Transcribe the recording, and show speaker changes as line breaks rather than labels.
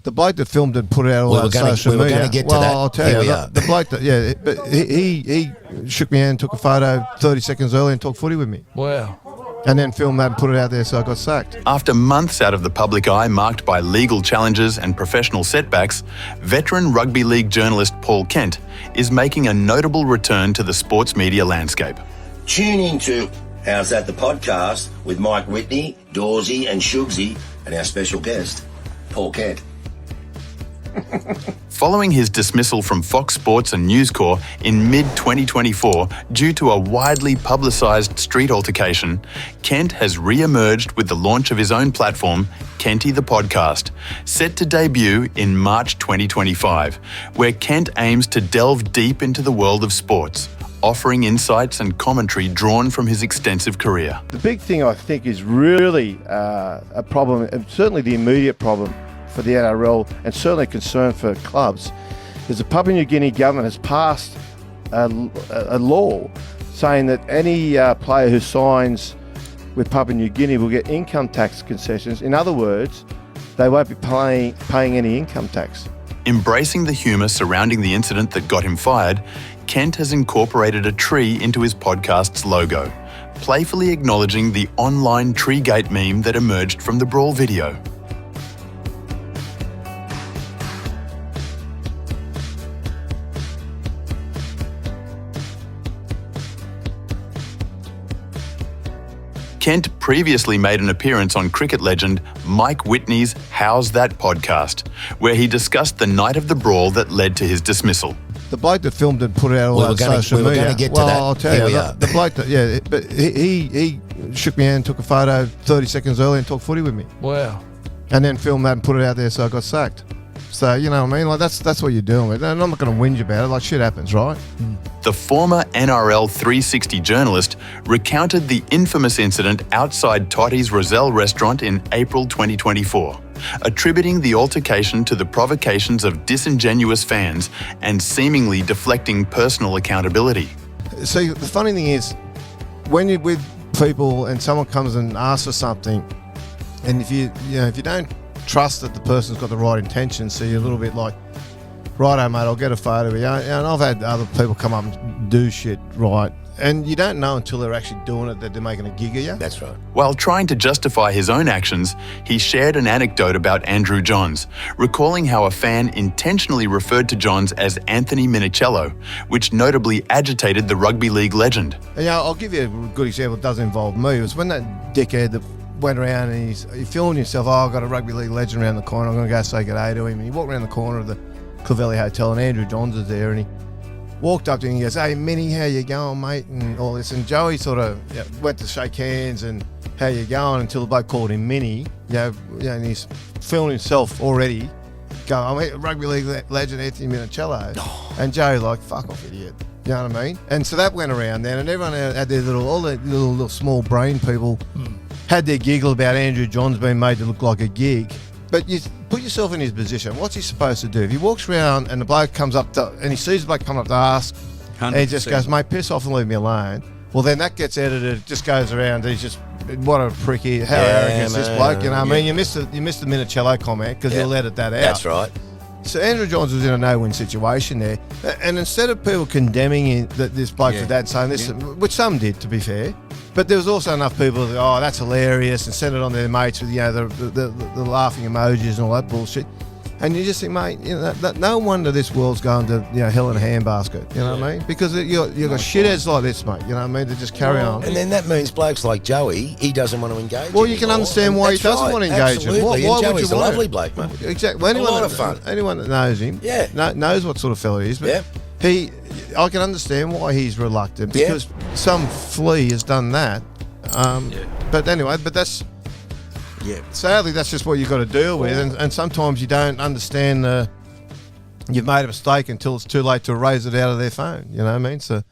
The bloke that filmed it put it out all over social media.
We were going to get to that.
I'll tell
Here
you,
we are.
the bloke that, but he shook me hand, took a photo 30 seconds early and talked footy with me.
Wow.
And then filmed that and put it out there, so I got sacked.
After months out of the public eye marked by legal challenges and professional setbacks, veteran rugby league journalist Paul Kent is making a notable return to the sports media landscape.
Tune into How's That the Podcast with Mike Whitney, Dawsey and Shugsy and our special guest, Paul Kent.
Following his dismissal from Fox Sports and News Corp in mid-2024 due to a widely publicised street altercation, Kent has re-emerged with the launch of his own platform, Kenty The Podcast, set to debut in March 2025, where Kent aims to delve deep into the world of sports, offering insights and commentary drawn from his extensive career.
The big thing I think is really a problem, and certainly the immediate problem for the NRL and certainly a concern for clubs, is the Papua New Guinea government has passed a law saying that any player who signs with Papua New Guinea will get income tax concessions. In other words, they won't be paying any income tax.
Embracing the humour surrounding the incident that got him fired, Kent has incorporated a tree into his podcast's logo, playfully acknowledging the online TreeGate meme that emerged from the Brawl video. Kent previously made an appearance on cricket legend Mike Whitney's How's That Podcast, where he discussed the night of the brawl that led to his dismissal.
The bloke that filmed it put it out all over social media.
We were going to get to that.
I'll tell
Here
you,
we are.
the bloke that, but he shook me hand, took a photo 30 seconds early and talked footy with me.
Wow.
And then filmed that and put it out there, so I got sacked. So, you know what I mean? Like, that's what you're doing with it. And I'm not going to whinge about it. Like, shit happens, right?
The former NRL 360 journalist recounted the infamous incident outside Totti's Roselle restaurant in April 2024, attributing the altercation to the provocations of disingenuous fans and seemingly deflecting personal accountability.
See, the funny thing is, when you're with people and someone comes and asks for something, and if you don't trust that the person's got the right intentions, so you're a little bit like, righto, mate, I'll get a photo of you. And I've had other people come up and do shit, right? And you don't know until they're actually doing it that they're making a gig of you.
That's right.
While trying to justify his own actions, he shared an anecdote about Andrew Johns, recalling how a fan intentionally referred to Johns as Anthony Minicello, which notably agitated the rugby league legend.
And, I'll give you a good example that doesn't involve me. It was when that dickhead that went around and he filmed himself, I've got a rugby league legend around the corner, I'm going to go say good day to him. And he walked around the corner of the Clovelly Hotel and Andrew Johns was there, and he walked up to him and he goes, "Hey, Minnie, how you going, mate?" and all this. And Joey sort of went to shake hands and, "How you going?" until the bloke called him Minnie, and he's filming himself already going, "I'm rugby league legend Anthony Minicello." And Joey like, "Fuck off, idiot." You know what I mean? And so that went around then, and everyone had their all the little small brain people had their giggle about Andrew Johns being made to look like a gig. But you put yourself in his position. What's he supposed to do? If he walks around and the bloke comes up to, and he sees the bloke come up to ask, 100%. And he just goes, "Mate, piss off and leave me alone." Well, then that gets edited. It just goes around. He's just, what a pricky. How arrogant is this bloke? You know what I mean? You missed the Minicello comment because you'll edit that out.
That's right.
So Andrew Johns was in a no-win situation there. And instead of people condemning this bloke for that, saying this, which some did, to be fair, but there was also enough people that, "Oh, that's hilarious," and sent it on their mates with, the laughing emojis and all that bullshit. And you just think, mate, no wonder this world's going to, hell in a handbasket. You know what I mean? Because you've got shitheads like this, mate. You know what I mean? To just carry on.
And then that means blokes like Joey, he doesn't want to engage.
Well, you can understand why he doesn't want to engage him.
Absolutely.
Why
Joey's
would you
a
want
lovely
it?
bloke, mate.
Exactly. Well,
a lot of fun.
Anyone that knows him knows what sort of fellow he is. But I can understand why he's reluctant, because some flea has done that. But anyway, that's... Yeah, sadly, that's just what you've got to deal with, and sometimes you don't understand you've made a mistake until it's too late to erase it out of their phone. You know what I mean? So